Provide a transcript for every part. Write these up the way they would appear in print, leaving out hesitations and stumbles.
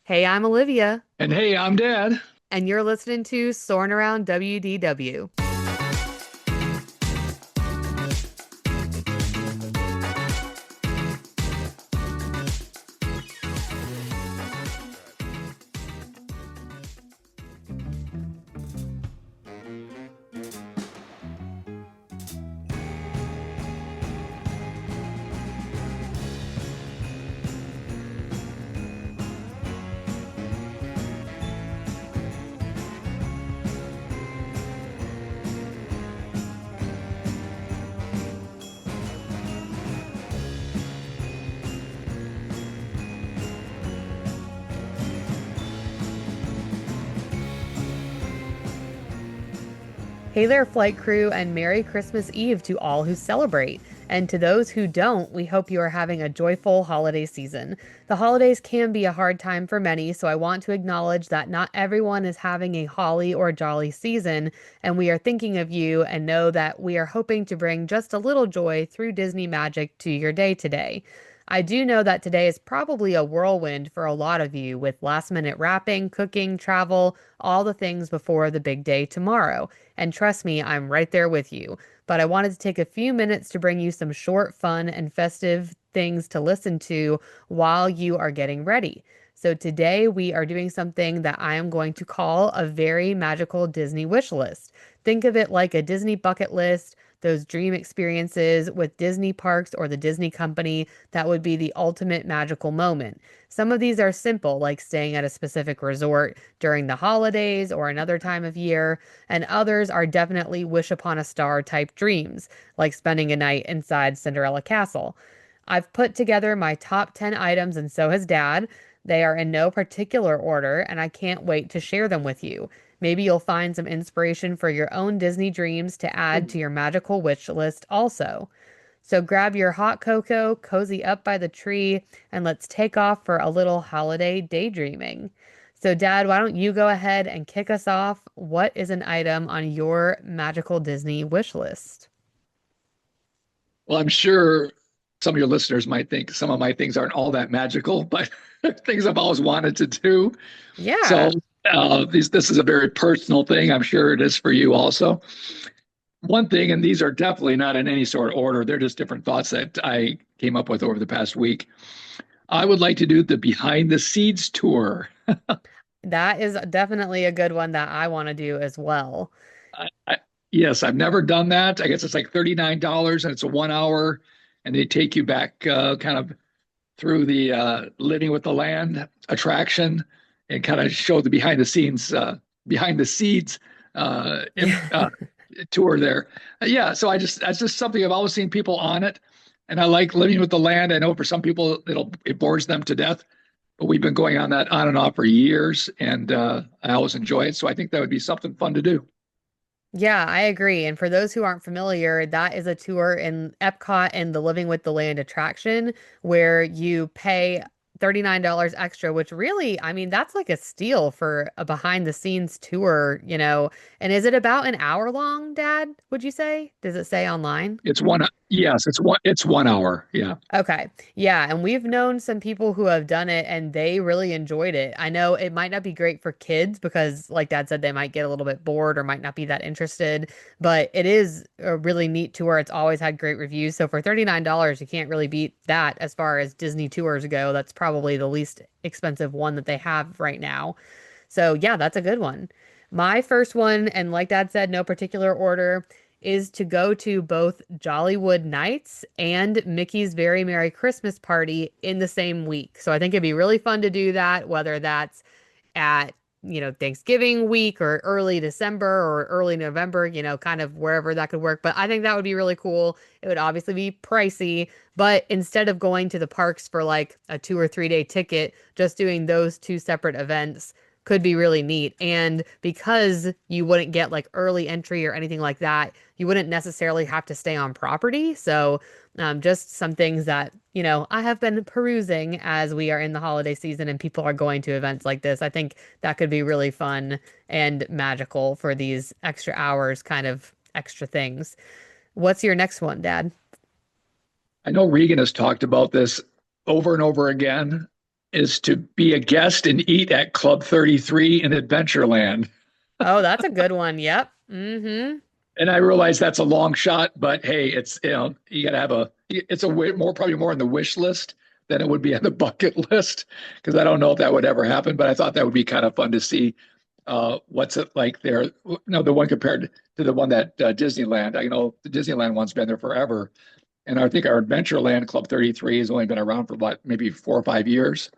Hey, I'm Olivia, And hey, I'm Dad. and you're listening to Soarin' Around WDW. Hey there, flight crew, and Merry Christmas Eve to all who celebrate. And to those who don't, we hope you are having a joyful holiday season. The holidays can be a hard time for many, so I want to acknowledge that not everyone is having a holly or jolly season, and we are thinking of you and know that we are hoping to bring just a little joy through Disney magic to your day today. I do know that today is probably a whirlwind for a lot of you with last minute wrapping, cooking, travel, all the things before the big day tomorrow. And trust me, I'm right there with you. But I wanted to take a few minutes to bring you some short, fun, and festive things to listen to while you are getting ready. So today we are doing something that I am going to call a very magical Disney wish list. Think of it like a Disney bucket list, those dream experiences with Disney parks or the Disney company that would be the ultimate magical moment. Some of these are simple, like staying at a specific resort during the holidays or another time of year, and others are definitely wish upon a star type dreams, like spending a night inside Cinderella Castle. I've put together my top 10 items, and so has Dad. They are in no particular order, and I can't wait to share them with you. Maybe you'll find some inspiration for your own Disney dreams to add to your magical wish list also. So grab your hot cocoa, cozy up by the tree, and let's take off for a little holiday daydreaming. So, Dad, why don't you go ahead and kick us off? What is an item on your magical Disney wish list? Well, I'm sure some of your listeners might think some of my things aren't all that magical, but things I've always wanted to do. Yeah. So this is a very personal thing. I'm sure it is for you also. One thing, and these are definitely not in any sort of order. They're just different thoughts that I came up with over the past week. I would like to do the behind the scenes tour. That is definitely a good one that I want to do as well. I, yes, I've never done that. I guess it's like $39 and it's a 1 hour, and they take you back kind of through the living with the land attraction and kind of show the behind the scenes Yeah. tour there. Yeah, so that's just something I've always seen people on it, and I like living with the land. I know for some people it bores them to death, but we've been going on that on and off for years, and I always enjoy it. So I think that would be something fun to do. Yeah, I agree. And for those who aren't familiar, that is a tour in Epcot and the Living with the Land attraction where you pay $39 extra, which really, I mean, that's like a steal for a behind the scenes tour, you know. And is it about an hour long, Dad, would you say? Does it say online? Yes, it's 1 hour. Yeah. Okay. Yeah. And we've known some people who have done it and they really enjoyed it. I know it might not be great for kids because, like Dad said, they might get a little bit bored or might not be that interested, but it is a really neat tour. It's always had great reviews. So for $39, you can't really beat that as far as Disney tours go. That's probably the least expensive one that they have right now. So yeah, that's a good one. My first one, and like Dad said, no particular order, is to go to both Jollywood Nights and Mickey's Very Merry Christmas Party in the same week. So I think it'd be really fun to do that, whether that's at, Thanksgiving week or early December or early November, kind of wherever that could work. But I think that would be really cool. It would obviously be pricey, but instead of going to the parks for like a 2 or 3 day ticket, just doing those two separate events could be really neat. And because you wouldn't get like early entry or anything like that, you wouldn't necessarily have to stay on property. So, just some things that, I have been perusing as we are in the holiday season and people are going to events like this. I think that could be really fun and magical for these extra hours, kind of extra things. What's your next one, Dad? I know Regan has talked about this over and over again. is to be a guest and eat at Club 33 in Adventureland. Oh, that's a good one. Yep. Mm-hmm. And I realize that's a long shot, but hey, it's you got to have it's a more probably more on the wish list than it would be on the bucket list because I don't know if that would ever happen. But I thought that would be kind of fun to see what's it like there. No, the one compared to the one that Disneyland. I know the Disneyland one's been there forever, and I think our Adventureland Club 33 has only been around for what maybe 4 or 5 years.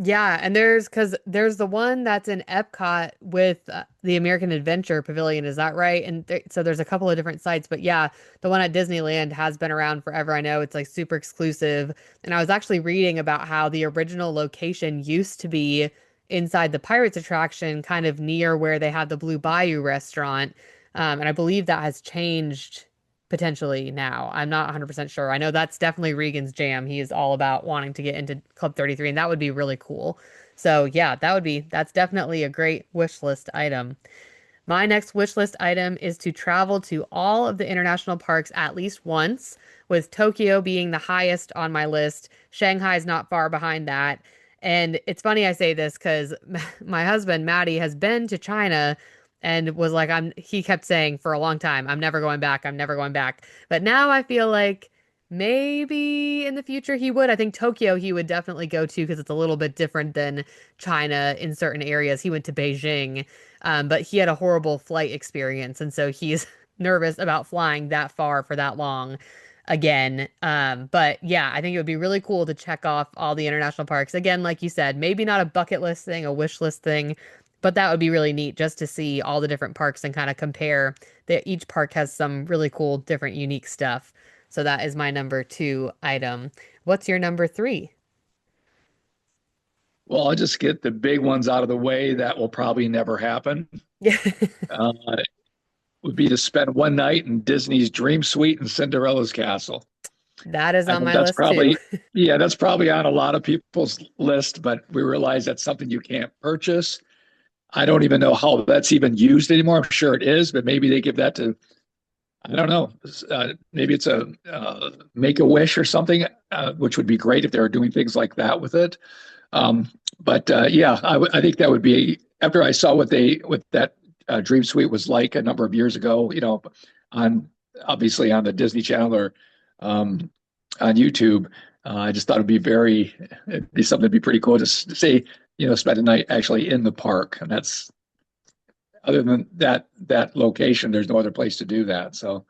Yeah, and there's the one that's in Epcot with the American Adventure Pavilion, is that right? And so there's a couple of different sites, but yeah, the one at Disneyland has been around forever. I know it's like super exclusive. And I was actually reading about how the original location used to be inside the Pirates attraction, kind of near where they have the Blue Bayou restaurant. And I believe that has changed potentially now. I'm not 100% sure. I know that's definitely Regan's jam. He is all about wanting to get into Club 33, and that would be really cool. So, yeah, that's definitely a great wish list item. My next wish list item is to travel to all of the international parks at least once, with Tokyo being the highest on my list. Shanghai is not far behind that. And it's funny I say this because my husband, Maddie, has been to China and was like, he kept saying for a long time, I'm never going back. I'm never going back. But now I feel like maybe in the future he would. I think Tokyo he would definitely go to because it's a little bit different than China in certain areas. He went to Beijing, but he had a horrible flight experience. And so he's nervous about flying that far for that long again. But yeah, I think it would be really cool to check off all the international parks. Again, like you said, maybe not a bucket list thing, a wish list thing, but that would be really neat just to see all the different parks and kind of compare that each park has some really cool, different, unique stuff. So that is my number two item. What's your number three? Well, I'll just get the big ones out of the way that will probably never happen. Yeah, Uh, would be to spend one night in Disney's Dream Suite in Cinderella's castle. that is I on know my list too. that's probably on a lot of people's list, but we realize that's something you can't purchase. I don't even know how that's even used anymore. I'm sure it is, but maybe they give that to, I don't know, maybe it's a make a wish or something, which would be great if they were doing things like that with it. But yeah, I think that would be after I saw what that Dream Suite was like a number of years ago. On obviously on the Disney Channel or um, on YouTube. I just thought it'd be something to be pretty cool to say, spend a night actually in the park. And that's other than that location, there's no other place to do that. So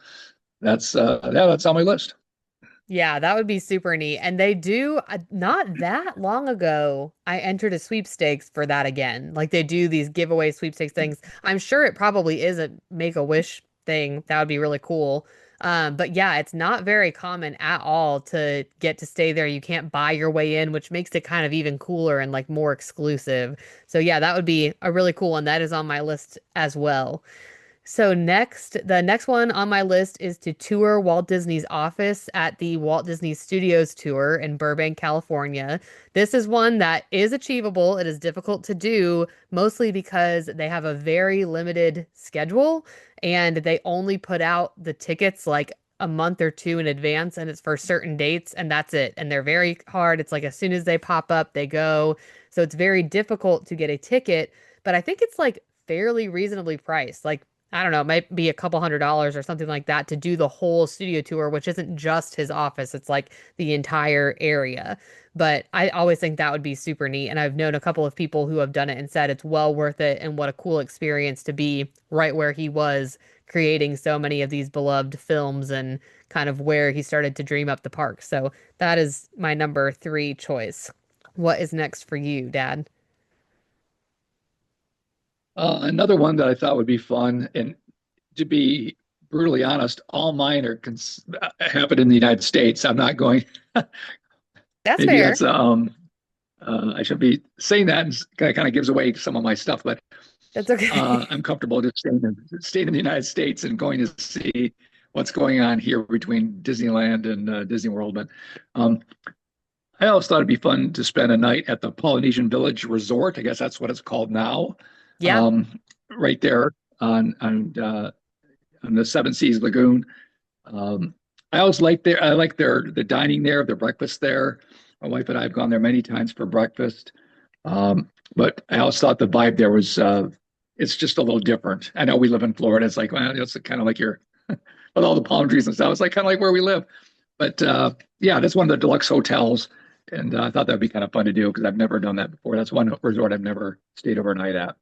that's on my list. Yeah, that would be super neat. And they do, not that long ago, I entered a sweepstakes for that again. Like they do these giveaway sweepstakes things. I'm sure it probably is a make-a-wish thing. That would be really cool. But yeah, it's not very common at all to get to stay there. You can't buy your way in, which makes it kind of even cooler and like more exclusive. So yeah, that would be a really cool one. That is on my list as well. So the next one on my list is to tour Walt Disney's office at the Walt Disney Studios tour in Burbank, California. This is one that is achievable. It is difficult to do, mostly because they have a very limited schedule and they only put out the tickets like a month or two in advance and it's for certain dates and that's it. And they're very hard. It's like as soon as they pop up, they go. So it's very difficult to get a ticket, but I think it's like fairly reasonably priced. Like I don't know, it might be a couple $100s or something like that to do the whole studio tour, which isn't just his office, it's like the entire area. But I always think that would be super neat. And I've known a couple of people who have done it and said it's well worth it and what a cool experience to be right where he was creating so many of these beloved films and kind of where he started to dream up the park. So that is my number three choice. What is next for you, Dad? Another one that I thought would be fun, and to be brutally honest, all mine happen in the United States. I'm not going. That's Maybe fair. that's I should be saying that, and kind of gives away some of my stuff. But That's okay. I'm comfortable just staying in the United States and going to see what's going on here between Disneyland and Disney World. But um, I always thought it'd be fun to spend a night at the Polynesian Village Resort. I guess that's what it's called now. Yeah. Right there on the Seven Seas Lagoon. Um, I always like I like the dining there, the breakfast there. My wife and I have gone there many times for breakfast. But I also thought the vibe there was it's just a little different. I know we live in Florida. It's like, well, it's kind of like you're with all the palm trees and stuff. It's like kind of like where we live. But yeah, that's one of the deluxe hotels. And I thought that'd be kind of fun to do because I've never done that before. That's one resort I've never stayed overnight at.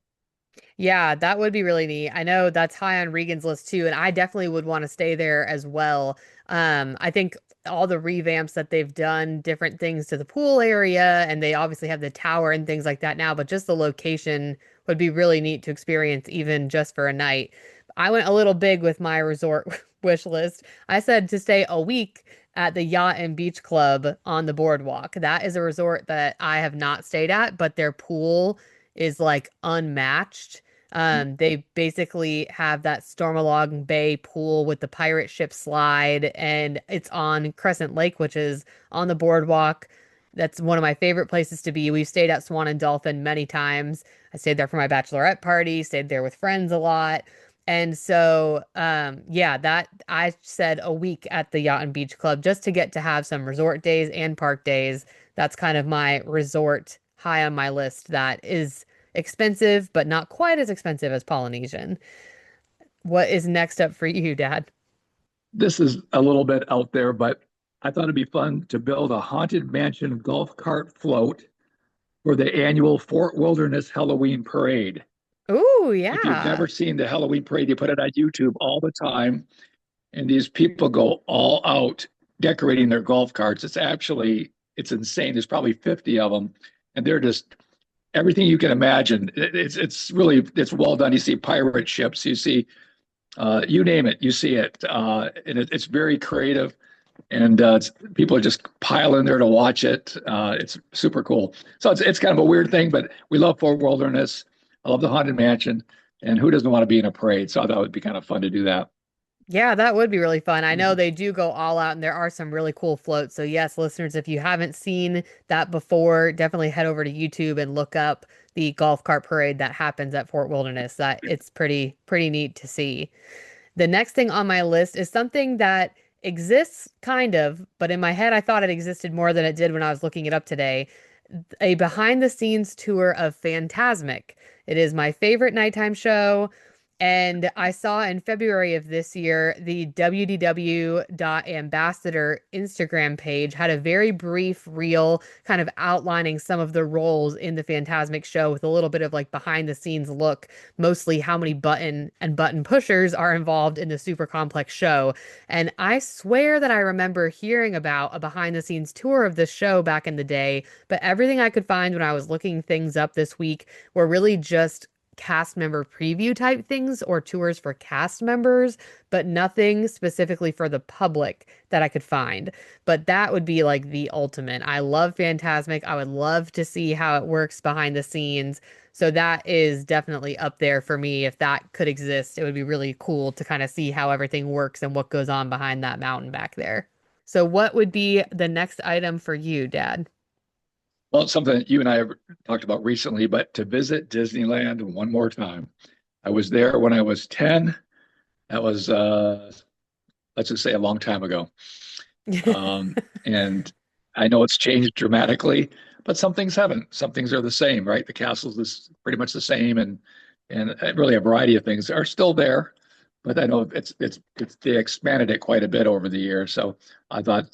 Yeah, that would be really neat. I know that's high on Regan's list too, and I definitely would want to stay there as well. I think all the revamps that they've done, different things to the pool area, and they obviously have the tower and things like that now, but just the location would be really neat to experience even just for a night. I went a little big with my resort wish list. I said to stay a week at the Yacht and Beach Club on the boardwalk. That is a resort that I have not stayed at, but their pool is like unmatched. They basically have that Stormalong Bay pool with the pirate ship slide, and it's on Crescent Lake, which is on the boardwalk. That's one of my favorite places to be. We've stayed at Swan and Dolphin many times. I stayed there for my bachelorette party, stayed there with friends a lot. And so, yeah, that I said a week at the Yacht and Beach Club just to get to have some resort days and park days. That's kind of my resort high on my list that is expensive, but not quite as expensive as Polynesian. What is next up for you, Dad? This is a little bit out there, but I thought it'd be fun to build a haunted mansion golf cart float for the annual Fort Wilderness Halloween Parade. Ooh, If you've yeah. never seen the Halloween parade, they put it on YouTube all the time, and these people go all out decorating their golf carts. It's insane. There's probably 50 of them, and they're just everything you can imagine. It's really it's well done. You see pirate ships, you see you name it, you see it, and it's very creative. And people are just piling there to watch it. It's super cool. So it's kind of a weird thing, but we love Fort Wilderness. I love the Haunted Mansion, and who doesn't want to be in a parade? So I thought it would be kind of fun to do that. Yeah, that would be really fun. I know Mhm. they do go all out and there are some really cool floats. So yes, listeners, if you haven't seen that before, definitely head over to YouTube and look up the golf cart parade that happens at Fort Wilderness. That it's pretty neat to see. The next thing on my list is something that exists kind of, but in my head I thought it existed more than it did when I was looking it up today. A behind the scenes tour of Phantasmic. It is my favorite nighttime show. And I saw in February of this year, the WDW.ambassador Instagram page had a very brief reel kind of outlining some of the roles in the Phantasmic show with a little bit of like behind the scenes look, mostly how many button and button pushers are involved in the super complex show. And I swear that I remember hearing about a behind the scenes tour of this show back in the day, but everything I could find when I was looking things up this week were really just cast member preview type things or tours for cast members, but nothing specifically for the public that I could find. But that would be like the ultimate. I love Phantasmic. I would love to see how it works behind the scenes. So that is definitely up there for me. If that could exist, it would be really cool to kind of see how everything works and what goes on behind that mountain back there. So what would be the next item for you, Dad? Well, it's something that you and I have talked about recently, but to visit Disneyland one more time. I was there when I was 10. That was, let's just say, a long time ago. Um, and I know it's changed dramatically, but some things haven't. Some things are the same, right? The castle's pretty much the same, and really a variety of things are still there. But I know it's they expanded it quite a bit over the years. So I thought,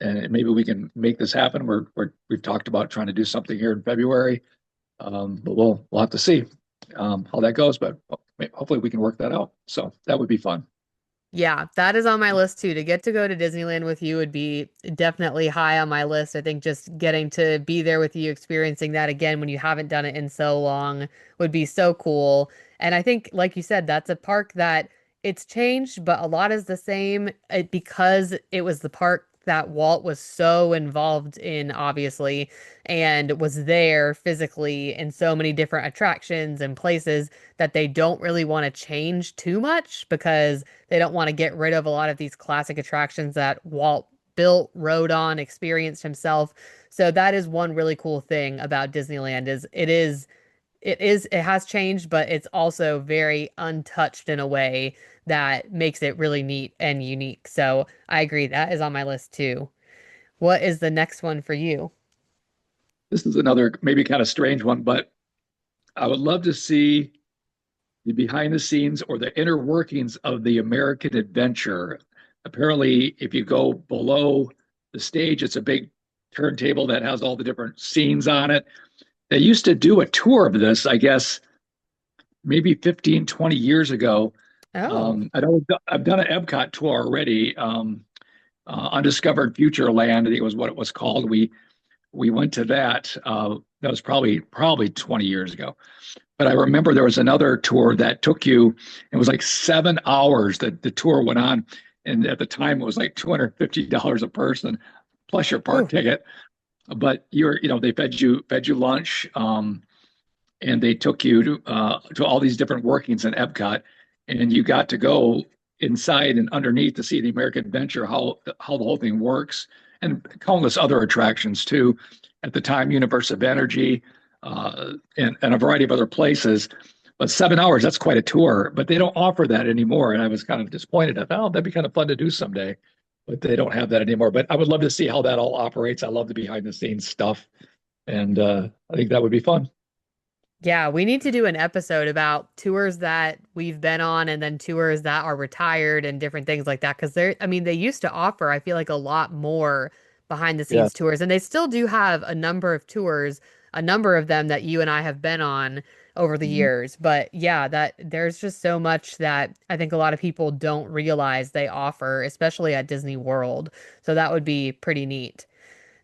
and maybe we can make this happen. We've talked about trying to do something here in February, but we'll have to see how that goes. But hopefully we can work that out. So that would be fun. Yeah, that is on my list too. To get to go to Disneyland with you would be definitely high on my list. I think just getting to be there with you, experiencing that again when you haven't done it in so long would be so cool. And I think, like you said, that's a park that it's changed, but a lot is the same because it was the park that Walt was so involved in, obviously, and was there physically in so many different attractions and places that they don't really want to change too much because they don't want to get rid of a lot of these classic attractions that Walt built, rode on, experienced himself. So that is one really cool thing about Disneyland it has changed, but it's also very untouched in a way that makes it really neat and unique. So I agree that is on my list too. What is the next one for you? This is another maybe kind of strange one, but I would love to see the behind the scenes or the inner workings of the American Adventure. Apparently, if you go below the stage, it's a big turntable that has all the different scenes on it. They used to do a tour of this, I guess, maybe 15, 20 years ago. Oh. I know I've done an Epcot tour already. Undiscovered Future Land, I think it was what it was called. We went to that. That was probably 20 years ago. But I remember there was another tour that took you, it was like 7 hours that the tour went on. And at the time it was like $250 a person plus your park Ooh. ticket. But they fed you lunch, and they took you to all these different workings in Epcot, and you got to go inside and underneath to see the American Adventure, how the whole thing works, and countless other attractions too. At the time, Universe of Energy, and a variety of other places. But 7 hours, that's quite a tour. But they don't offer that anymore. And I was kind of disappointed. I thought, oh, that'd be kind of fun to do someday. But they don't have that anymore. But I would love to see how that all operates. I love the behind the scenes stuff. And I think that would be fun. Yeah, we need to do an episode about tours that we've been on and then tours that are retired and different things like that. Because I mean, they used to offer, I feel like, a lot more behind the Yeah. scenes tours. And they still do have a number of tours, a number of them that you and I have been on over the Mhm. years. But yeah, that there's just so much that I think a lot of people don't realize they offer, especially at Disney World. So that would be pretty neat.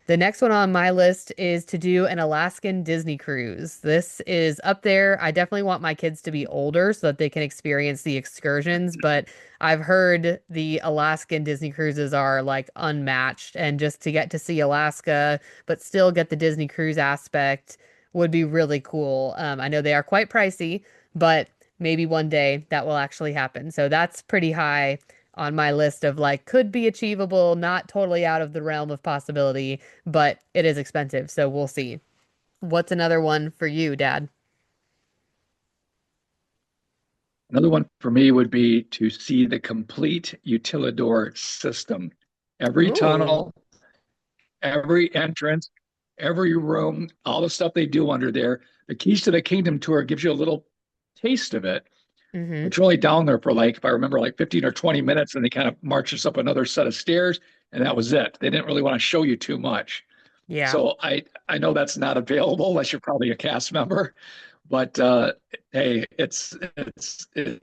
The next one on my list is to do an Alaskan Disney cruise. This is up there. I definitely want my kids to be older so that they can experience the excursions, but I've heard the Alaskan Disney cruises are like unmatched, and just to get to see Alaska, but still get the Disney cruise aspect would be really cool. I know they are quite pricey, but maybe one day that will actually happen. So that's pretty high on my list of like could be achievable, not totally out of the realm of possibility, but it is expensive, so we'll see. What's another one for you, Dad? Another one for me would be to see the complete utilidor system. Every Ooh. tunnel, every entrance, every room, all the stuff they do under there. The Keys to the Kingdom tour gives you a little taste of it. Mm-hmm. It's really down there for like, if I remember, like 15 or 20 minutes, and they kind of march us up another set of stairs, and that was it. They didn't really want to show you too much. Yeah. So I know that's not available unless you're probably a cast member, but hey, it's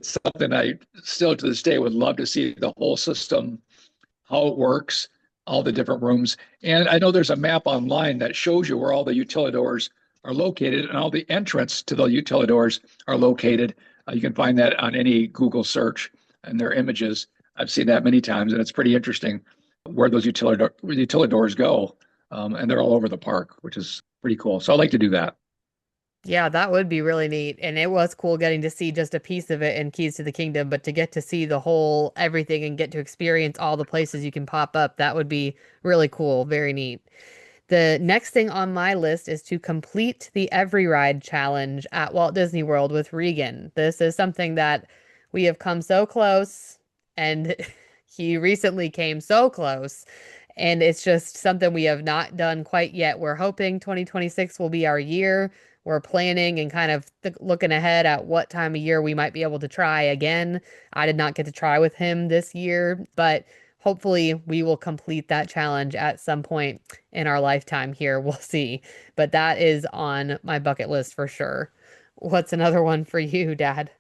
something I still to this day would love to see the whole system, how it works, all the different rooms. And I know there's a map online that shows you where all the utilidors are located and all the entrance to the utilidors are located. You can find that on any Google search and their images. I've seen that many times, and it's pretty interesting where those utilidors go. And they're all over the park, which is pretty cool. So I like to do that. Yeah, that would be really neat. And it was cool getting to see just a piece of it in Keys to the Kingdom, but to get to see the whole everything and get to experience all the places you can pop up, that would be really cool. Very neat. The next thing on my list is to complete the Every Ride challenge at Walt Disney World with Regan. This is something that we have come so close, and he recently came so close, and it's just something we have not done quite yet. We're hoping 2026 will be our year. We're planning and kind of looking ahead at what time of year we might be able to try again. I did not get to try with him this year, but hopefully we will complete that challenge at some point in our lifetime here. We'll see. But that is on my bucket list for sure. What's another one for you, Dad?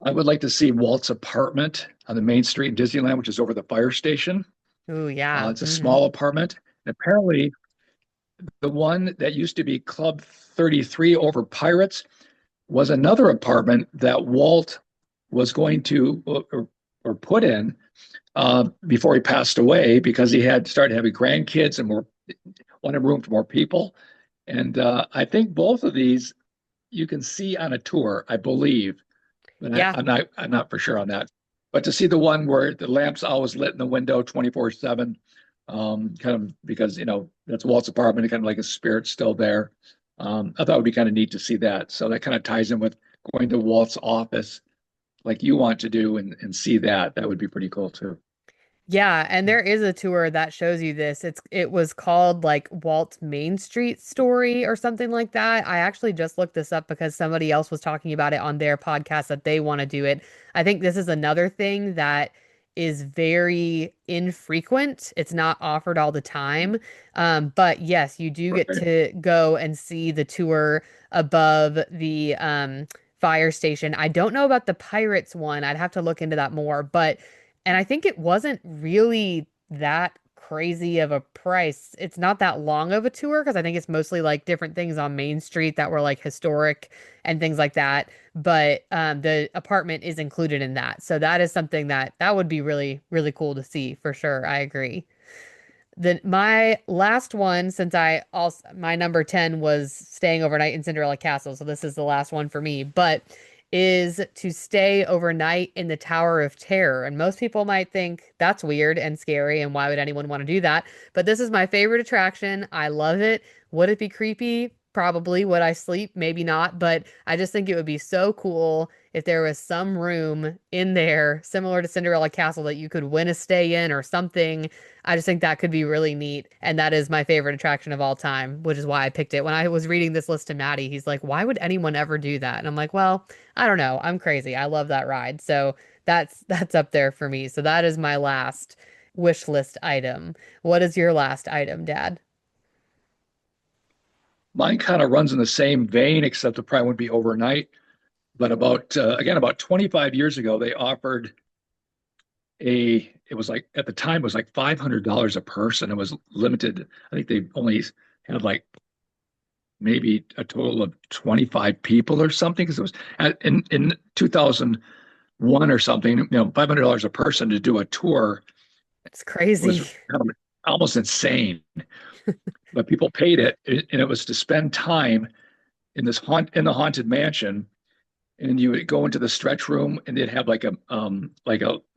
I would like to see Walt's apartment on the main street in Disneyland, which is over the fire station. Ooh, yeah. It's a Hmm. small apartment. And apparently, the one that used to be Club 33 over Pirates was another apartment that Walt was going to or put in before he passed away because he had started having grandkids and more wanted room for more people. And I think both of these you can see on a tour, I believe, but Yeah. I'm not for sure on that. But to see the one where the lamp's always lit in the window 24/7, kind of because that's Walt's apartment, kind of like his spirit's still there. I thought it would be kind of neat to see that. So that kind of ties in with going to Walt's office like you want to do and see that. That would be pretty cool too. Yeah, and there is a tour that shows you this. It was called like Walt's Main Street Story or something like that. I actually just looked this up because somebody else was talking about it on their podcast that they want to do it. I think this is another thing that is very infrequent. It's not offered all the time. But yes, you do get Right. to go and see the tour above the fire station. I don't know about the Pirates one. I'd have to look into that more, but and I think it wasn't really that crazy of a price. It's not that long of a tour because I think it's mostly like different things on Main Street that were like historic and things like that. But the apartment is included in that. So that is something that would be really, really cool to see for sure. I agree. Then my last one, since I also my number 10 was staying overnight in Cinderella Castle, so this is the last one for me, but is to stay overnight in the Tower of Terror. And most people might think that's weird and scary, and why would anyone want to do that? But this is my favorite attraction. I love it. Would it be creepy? Probably. Would I sleep? Maybe not. But I just think it would be so cool if there was some room in there similar to Cinderella Castle that you could win a stay in or something. I just think that could be really neat. And that is my favorite attraction of all time, which is why I picked it. When I was reading this list to Maddie, he's like, why would anyone ever do that? And I'm like, well, I don't know. I'm crazy. I love that ride. So that's up there for me. So that is my last wish list item. What is your last item, Dad? Mine kind of runs in the same vein, except it probably wouldn't be overnight. But about 25 years ago, they offered it was like at the time it was like $500 a person. It was limited. I think they only had like maybe a total of 25 people or something because it was in 2001 or something, $500 a person to do a tour It's was crazy. kind of almost insane. But people paid it, and it was to spend time in the haunted mansion, and you would go into the stretch room, and they'd have like a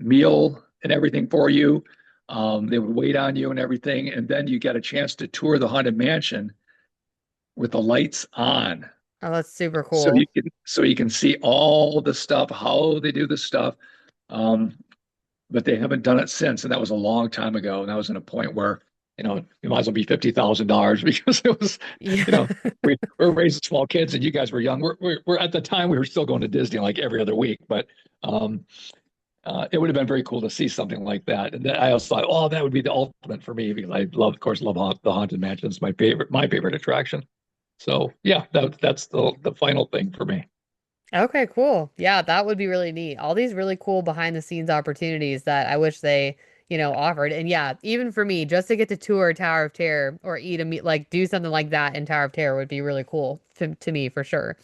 meal and everything for you. They would wait on you and everything, and then you get a chance to tour the haunted mansion with the lights on, Oh, that's super so cool. you can see all the stuff, how they do the stuff. Um, but they haven't done it since, and that was a long time ago. And that was in a point where it might as well be $50,000 because it was, Yeah. you know, we're raising small kids, and you guys were young. We're at the time we were still going to Disney like every other week, but um, it would have been very cool to see something like that. And then I also thought, oh, that would be the ultimate for me because I love, of course, love the Haunted Mansion. It's my favorite attraction. So yeah, that's the final thing for me. Okay, cool. Yeah, that would be really neat. All these really cool behind the scenes opportunities that I wish they, offered. And yeah, even for me, just to get to tour Tower of Terror or eat a meat, like do something like that in Tower of Terror would be really cool to me for sure.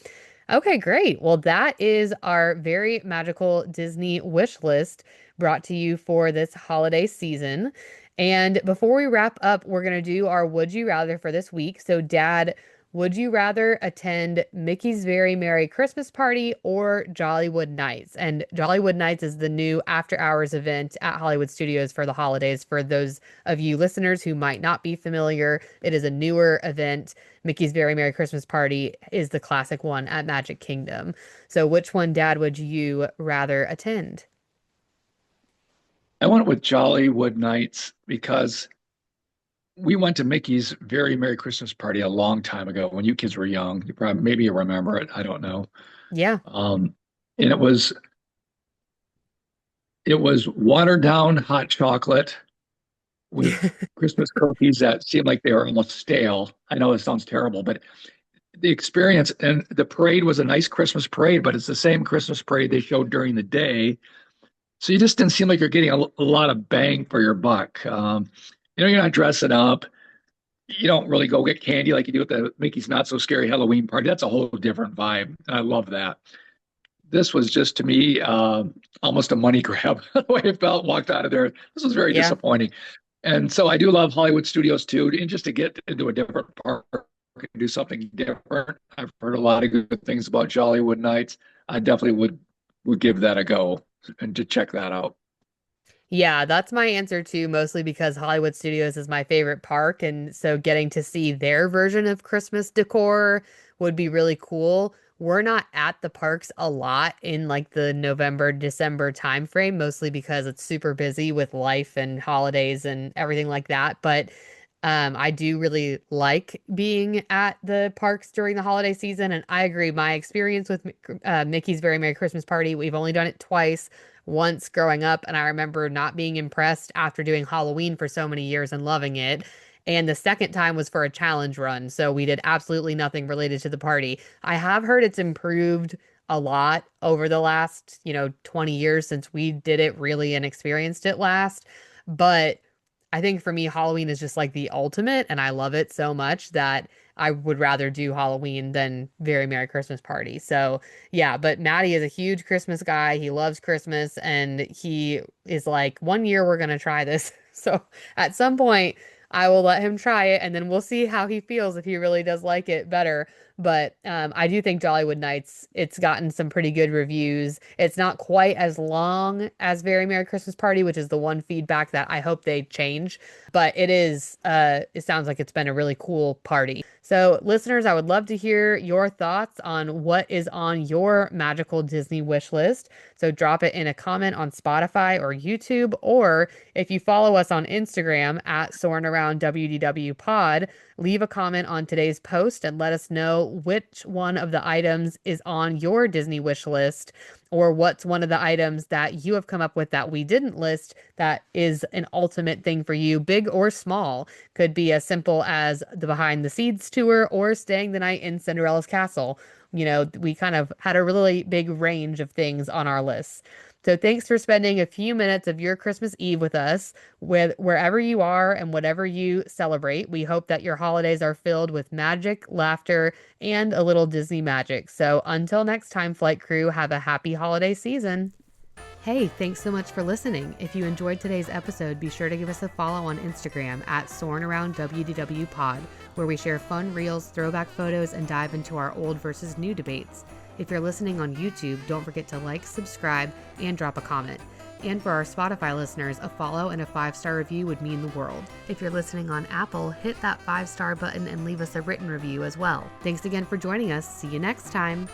Okay, great. Well, that is our very magical Disney wish list brought to you for this holiday season. And before we wrap up, we're going to do our Would You Rather for this week. So, Dad, would you rather attend Mickey's Very Merry Christmas Party or Jollywood Nights? And Jollywood Nights is the new after hours event at Hollywood Studios for the holidays. For those of you listeners who might not be familiar, it is a newer event. Mickey's Very Merry Christmas Party is the classic one at Magic Kingdom. So, which one, Dad, would you rather attend? I went with Jollywood Nights because we went to Mickey's Very Merry Christmas Party a long time ago when you kids were young. You probably maybe you remember it. I don't know. Yeah. Um, and it was watered down hot chocolate with Christmas cookies that seemed like they were almost stale. I know it sounds terrible, but the experience and the parade was a nice Christmas parade, but it's the same Christmas parade they showed during the day. So you just didn't seem like you're getting a lot of bang for your buck. You're not dressing up. You don't really go get candy like you do at the Mickey's Not So Scary Halloween party. That's a whole different vibe. And I love that. This was just to me almost a money grab the way it felt. Walked out of there. This was very Yeah. disappointing. And so I do love Hollywood Studios too, and just to get into a different park and do something different. I've heard a lot of good things about Jollywood Nights. I definitely would give that a go and to check that out. Yeah, that's my answer too, mostly because Hollywood Studios is my favorite park. And so getting to see their version of Christmas decor would be really cool. we're not at the parks a lot in like the November, December timeframe, mostly because it's super busy with life and holidays and everything like that. But I do really like being at the parks during the holiday season. And I agree, my experience with Mickey's Very Merry Christmas Party, we've only done it twice, once growing up. And I remember not being impressed after doing Halloween for so many years and loving it. And the second time was for a challenge run. So we did absolutely nothing related to the party. I have heard it's improved a lot over the last, 20 years since we did it really and experienced it last. But I think for me, Halloween is just like the ultimate, and I love it so much that I would rather do Halloween than Very Merry Christmas Party. So, yeah, but Maddie is a huge Christmas guy. He loves Christmas, and he is like, one year we're going to try this. So, at some point, I will let him try it, and then we'll see how he feels if he really does like it better. But I do think Dollywood Nights, it's gotten some pretty good reviews. It's not quite as long as Very Merry Christmas Party, which is the one feedback that I hope they change. But it sounds like it's been a really cool party. So, listeners, I would love to hear your thoughts on what is on your magical Disney wish list. So, drop it in a comment on Spotify or YouTube, or if you follow us on Instagram at Soarin' Around WDW Pod, leave a comment on today's post and let us know which one of the items is on your Disney wish list, or what's one of the items that you have come up with that we didn't list that is an ultimate thing for you, big or small. Could be as simple as the behind the scenes tour or staying the night in Cinderella's castle. We kind of had a really big range of things on our list. So thanks for spending a few minutes of your Christmas Eve with us, with wherever you are and whatever you celebrate. We hope that your holidays are filled with magic, laughter, and a little Disney magic. So until next time, flight crew, have a happy holiday season. Hey, thanks so much for listening. If you enjoyed today's episode, be sure to give us a follow on Instagram at Soarin' Around WDW Pod, where we share fun reels, throwback photos, and dive into our old versus new debates. If you're listening on YouTube, don't forget to like, subscribe, and drop a comment. And for our Spotify listeners, a follow and a 5-star review would mean the world. If you're listening on Apple, hit that 5-star button and leave us a written review as well. Thanks again for joining us. See you next time.